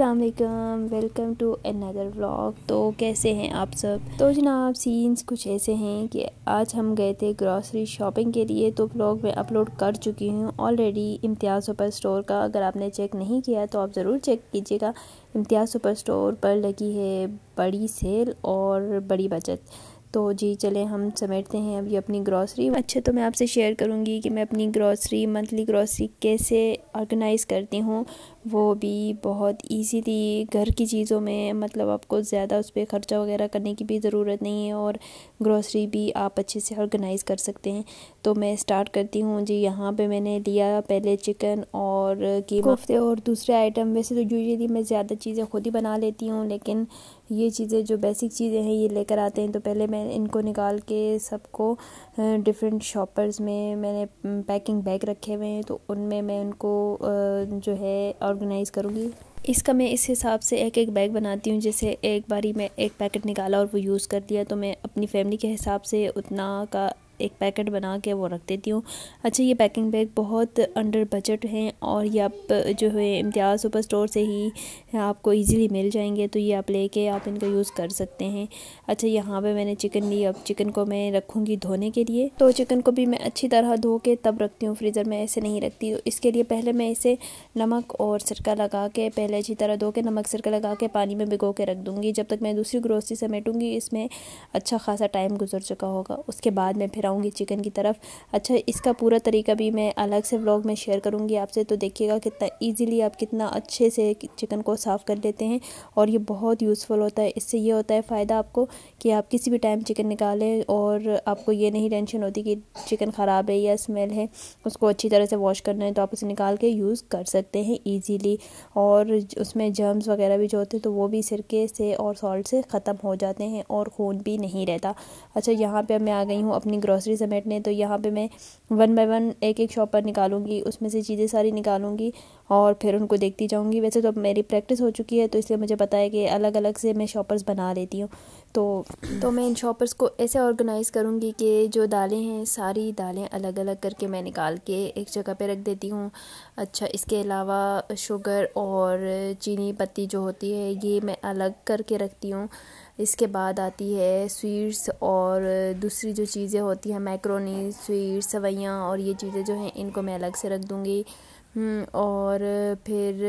अस्सलाम वालेकुम, welcome to another vlog. तो कैसे हैं आप सब। तो जनाब सीन्स कुछ ऐसे हैं कि आज हम गए थे ग्रॉसरी शॉपिंग के लिए। तो व्लॉग में अपलोड कर चुकी हूँ ऑलरेडी इम्तियाज़ सुपर स्टोर का। अगर आपने चेक नहीं किया तो आप ज़रूर चेक कीजिएगा। इम्तियाज़ सुपर स्टोर पर लगी है बड़ी सेल और बड़ी बचत। तो जी चलें हम समेटते हैं अभी अपनी ग्रॉसरी। अच्छा, तो मैं आपसे शेयर करूंगी कि मैं अपनी ग्रॉसरी मंथली ग्रॉसरी कैसे ऑर्गेनाइज़ करती हूँ, वो भी बहुत इजीली घर की चीज़ों में। मतलब आपको ज़्यादा उस पर ख़र्चा वगैरह करने की भी ज़रूरत नहीं है और ग्रॉसरी भी आप अच्छे से ऑर्गेनाइज़ कर सकते हैं। तो मैं स्टार्ट करती हूँ जी। यहाँ पे मैंने लिया पहले चिकन और कीमा कोफ्ते और दूसरे आइटम। वैसे तो यूजुअली मैं ज़्यादा चीज़ें खुद ही बना लेती हूँ, लेकिन ये चीज़ें जो बेसिक चीज़ें हैं ये लेकर आते हैं। तो पहले मैं इनको निकाल के सबको डिफरेंट शॉपर्स में मैंने पैकिंग बैग रखे हुए हैं, तो उनमें मैं उनको जो है ऑर्गेनाइज़ करूँगी। इसका मैं इस हिसाब से एक एक बैग बनाती हूँ। जैसे एक बारी मैं एक पैकेट निकाला और वो यूज़ कर दिया, तो मैं अपनी फैमिली के हिसाब से उतना का एक पैकेट बना के वो रख देती हूँ। अच्छा, ये पैकिंग बैग बहुत अंडर बजट हैं और ये आप जो है इम्तियाज़ सुपर स्टोर से ही आपको इजीली मिल जाएंगे। तो ये आप लेके आप इनका यूज़ कर सकते हैं। अच्छा, यहाँ पे मैंने चिकन ली। अब चिकन को मैं रखूँगी धोने के लिए। तो चिकन को भी मैं अच्छी तरह धो के तब रखती हूँ, फ्रीज़र में ऐसे नहीं रखती। तो इसके लिए पहले मैं इसे नमक और सिरका लगा के पहले अच्छी तरह धो के नमक सिरका लगा के पानी में भिगो के रख दूँगी। जब तक मैं दूसरी ग्रोसरी समेटूँगी इसमें अच्छा खासा टाइम गुजर चुका होगा। उसके बाद मैं फिर आऊँगी चिकन की तरफ। अच्छा, इसका पूरा तरीका भी मैं अलग से व्लॉग में शेयर करूँगी आपसे। तो देखिएगा कितना ईजीली आप कितना अच्छे से चिकन को साफ़ कर लेते हैं और ये बहुत यूज़फुल होता है। इससे ये होता है फ़ायदा आपको कि आप किसी भी टाइम चिकन निकालें और आपको ये नहीं टेंशन होती कि चिकन ख़राब है या स्मेल है। उसको अच्छी तरह से वॉश करना है तो आप उसे निकाल के यूज़ कर सकते हैं ईजीली। और उसमें जर्म्स वगैरह भी जो होते हैं तो वो भी सिरके से और सॉल्ट से ख़त्म हो जाते हैं और खून भी नहीं रहता। अच्छा, यहाँ पे मैं आ गई हूँ अपनी ग्रॉसरी समेटने। तो यहाँ पे मैं 1 बाय 1 एक एक शॉपर निकालूंगी, उसमें से चीज़ें सारी निकालूंगी और फिर उनको देखती जाऊंगी। वैसे तो मेरी प्रैक्टिस हो चुकी है तो इसलिए मुझे पता है कि अलग अलग से मैं शॉपर्स बना लेती हूँ। तो मैं इन शॉपर्स को ऐसे ऑर्गेनाइज़ करूँगी कि जो दालें हैं सारी दालें अलग अलग करके मैं निकाल के एक जगह पे रख देती हूँ। अच्छा, इसके अलावा शुगर और चीनी पत्ती जो होती है ये मैं अलग करके रखती हूँ। इसके बाद आती है स्वीट्स और दूसरी जो चीज़ें होती हैं मैक्रोनी, स्वीट्स, सवैयाँ और ये चीज़ें जो हैं इनको मैं अलग से रख दूँगी। और फिर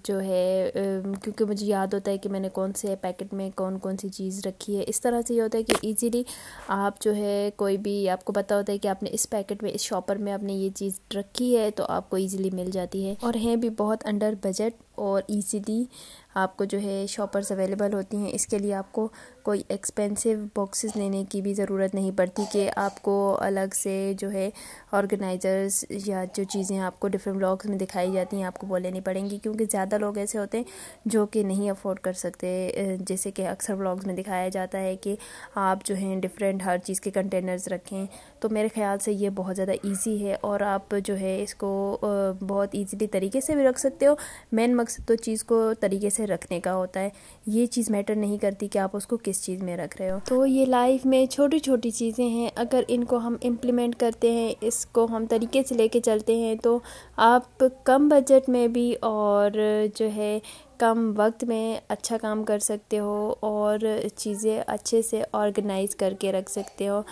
जो है क्योंकि मुझे याद होता है कि मैंने कौन से पैकेट में कौन कौन सी चीज़ रखी है। इस तरह से ये होता है कि इजीली आप जो है कोई भी आपको पता होता है कि आपने इस पैकेट में इस शॉपर में आपने ये चीज़ रखी है तो आपको इजीली मिल जाती है। और हैं भी बहुत अंडर बजट और इजीली आपको जो है शॉपर्स अवेलेबल होती हैं। इसके लिए आपको कोई एक्सपेंसिव बॉक्सेस लेने की भी ज़रूरत नहीं पड़ती कि आपको अलग से जो है ऑर्गेनाइज़र्स या जो चीज़ें आपको डिफरेंट ब्लॉक्स में दिखाई जाती हैं आपको वो लेनी पड़ेंगी। क्योंकि ज़्यादा लोग ऐसे होते हैं जो कि नहीं अफोर्ड कर सकते। जैसे कि अक्सर ब्लॉग्स में दिखाया जाता है कि आप जो हैं डिफरेंट हर चीज़ के कंटेनर्स रखें। तो मेरे ख़्याल से ये बहुत ज़्यादा ईजी है और आप जो है इसको बहुत ईजीली तरीके से भी रख सकते हो। मेन मकसद तो चीज़ को तरीके से रखने का होता है, ये चीज़ मैटर नहीं करती कि आप उसको किस चीज़ में रख रहे हो। तो ये लाइफ में छोटी छोटी चीज़ें हैं, अगर इनको हम इम्प्लीमेंट करते हैं, इसको हम तरीके से लेके चलते हैं तो आप कम बजट में भी और जो है कम वक्त में अच्छा काम कर सकते हो और चीज़ें अच्छे से ऑर्गेनाइज़ करके रख सकते हो।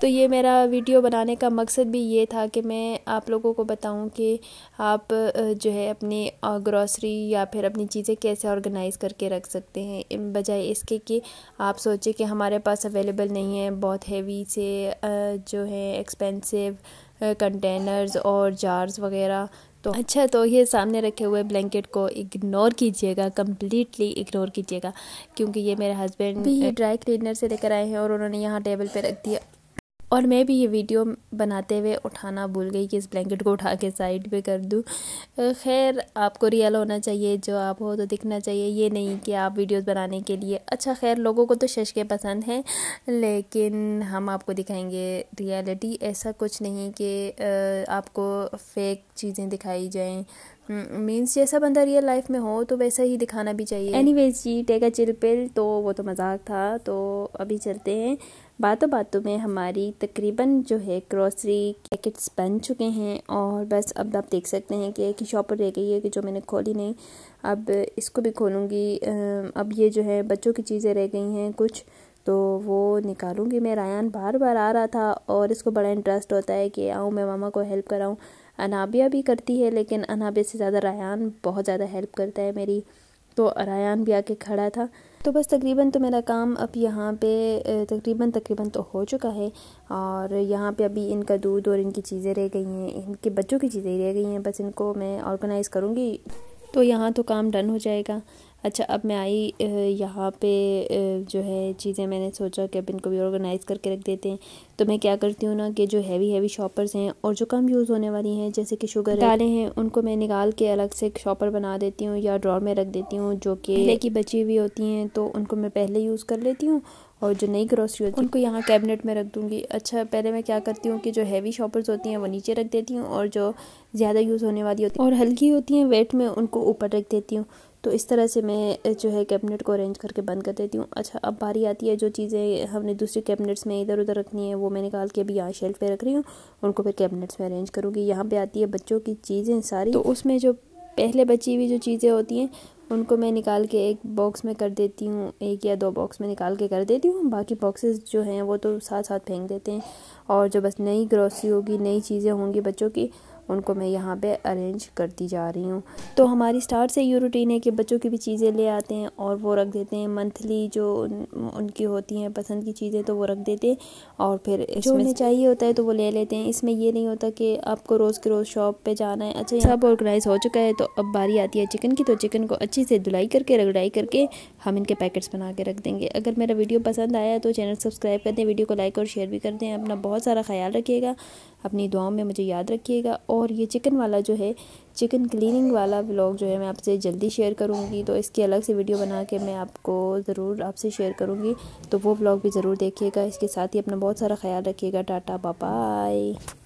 तो ये मेरा वीडियो बनाने का मकसद भी ये था कि मैं आप लोगों को बताऊं कि आप जो है अपनी ग्रॉसरी या फिर अपनी चीज़ें कैसे ऑर्गेनाइज़ करके रख सकते हैं, बजाय इसके कि आप सोचें कि हमारे पास अवेलेबल नहीं है बहुत हैवी से जो है एक्सपेंसिव कंटेनर्स और जार्स वगैरह। तो अच्छा, तो ये सामने रखे हुए ब्लैंकेट को इग्नोर कीजिएगा, कम्प्लीटली इग्नोर कीजिएगा, क्योंकि ये मेरे हस्बैंड भी ये ड्राई क्लीनर से लेकर आए हैं और उन्होंने यहाँ टेबल पे रख दिया और मैं भी ये वीडियो बनाते हुए उठाना भूल गई कि इस ब्लैंकेट को उठा के साइड पे कर दूँ। खैर, आपको रियल होना चाहिए, जो आप हो तो दिखना चाहिए, ये नहीं कि आप वीडियोस बनाने के लिए। अच्छा खैर, लोगों को तो शशके पसंद हैं, लेकिन हम आपको दिखाएंगे रियलिटी। ऐसा कुछ नहीं कि आपको फेक चीज़ें दिखाई जाएं। मीन्स जैसा बंदा रियल लाइफ में हो तो वैसा ही दिखाना भी चाहिए। एनीवेज जी, टेक अ चिल पिल। तो वो तो मजाक था। तो अभी चलते हैं बातों बातों में हमारी तकरीबन जो है ग्रॉसरी पैकेट्स बन चुके हैं और बस अब आप देख सकते हैं कि एक ही शॉपर रह गई है कि जो मैंने खोली नहीं। अब इसको भी खोलूँगी। अब ये जो है बच्चों की चीज़ें रह गई हैं कुछ, तो वो निकालूंगी मैं। रायान बार बार आ रहा था और इसको बड़ा इंटरेस्ट होता है कि आऊँ मैं मामा को हेल्प कराऊँ। अनाबिया भी करती है लेकिन अनाबिया से ज़्यादा रायान बहुत ज़्यादा हेल्प करता है मेरी, तो रायान भी आके खड़ा था। तो बस तकरीबन तो मेरा काम अब यहाँ पे तकरीबन तो हो चुका है और यहाँ पे अभी इनका दूध और इनकी चीज़ें रह गई हैं, इनके बच्चों की चीज़ें रह गई हैं, बस इनको मैं ऑर्गेनाइज़ करूँगी तो यहाँ तो काम डन हो जाएगा। अच्छा, अब मैं आई यहाँ पे जो है चीज़ें मैंने सोचा कि अब इनको भी ऑर्गेनाइज़ करके रख देते हैं। तो मैं क्या करती हूँ ना कि जो हैवी शॉपर्स हैं और जो कम यूज़ होने वाली हैं जैसे कि शुगर दालें हैं, उनको मैं निकाल के अलग से एक शॉपर बना देती हूँ या ड्रॉर में रख देती हूँ। जो कि पहले की बची हुई होती हैं तो उनको मैं पहले यूज़ कर लेती हूँ और जो नई ग्रोसरी होती है उनको यहाँ कैबिनेट में रख दूँगी। अच्छा, पहले मैं क्या करती हूँ कि जो हैवी शॉपर्स होती हैं वो नीचे रख देती हूँ और जो ज़्यादा यूज़ होने वाली होती है और हल्की होती हैं वेट में उनको ऊपर रख देती हूँ। तो इस तरह से मैं जो है कैबिनेट को अरेंज करके बंद कर देती हूँ। अच्छा, अब बारी आती है जो चीज़ें हमने दूसरे कैबिनेट्स में इधर उधर रखनी है वो मैं निकाल के अभी यहाँ शेल्फ पे रख रही हूँ, उनको फिर कैबिनेट्स में अरेंज करूँगी। यहाँ पे आती है बच्चों की चीज़ें सारी, तो उसमें जो पहले बची हुई जो चीज़ें होती हैं उनको मैं निकाल के एक बॉक्स में कर देती हूँ, 1 या 2 बॉक्स में निकाल के कर देती हूँ। बाकी बॉक्सेस जो हैं वो तो साथ साथ फेंक देते हैं और जो बस नई ग्रोसरी होगी, नई चीज़ें होंगी बच्चों की, उनको मैं यहाँ पे अरेंज करती जा रही हूँ। तो हमारी स्टार्ट से ये रूटीन है कि बच्चों की भी चीज़ें ले आते हैं और वो रख देते हैं। मंथली जो उनकी होती हैं पसंद की चीज़ें तो वो रख देते हैं और फिर जो उन्हें चाहिए होता है तो वो ले लेते हैं। इसमें ये नहीं होता कि आपको रोज़ के रोज़ शॉप पे जाना है। अच्छा, सब ऑर्गेनाइज हो चुका है तो अब बारी आती है चिकन की। तो चिकन को अच्छी से धुलाई करके रगड़ाई करके हम इनके पैकेट्स बना के रख देंगे। अगर मेरा वीडियो पसंद आया तो चैनल सब्सक्राइब कर दें, वीडियो को लाइक और शेयर भी कर दें। अपना बहुत सारा ख्याल रखिएगा, अपनी दुआओं में मुझे याद रखिएगा। और ये चिकन वाला जो है, चिकन क्लीनिंग वाला व्लॉग जो है मैं आपसे जल्दी शेयर करूँगी, तो इसकी अलग से वीडियो बना के मैं आपको ज़रूर आपसे शेयर करूँगी, तो वो व्लॉग भी ज़रूर देखिएगा। इसके साथ ही अपना बहुत सारा ख्याल रखिएगा। Tata, bye bye.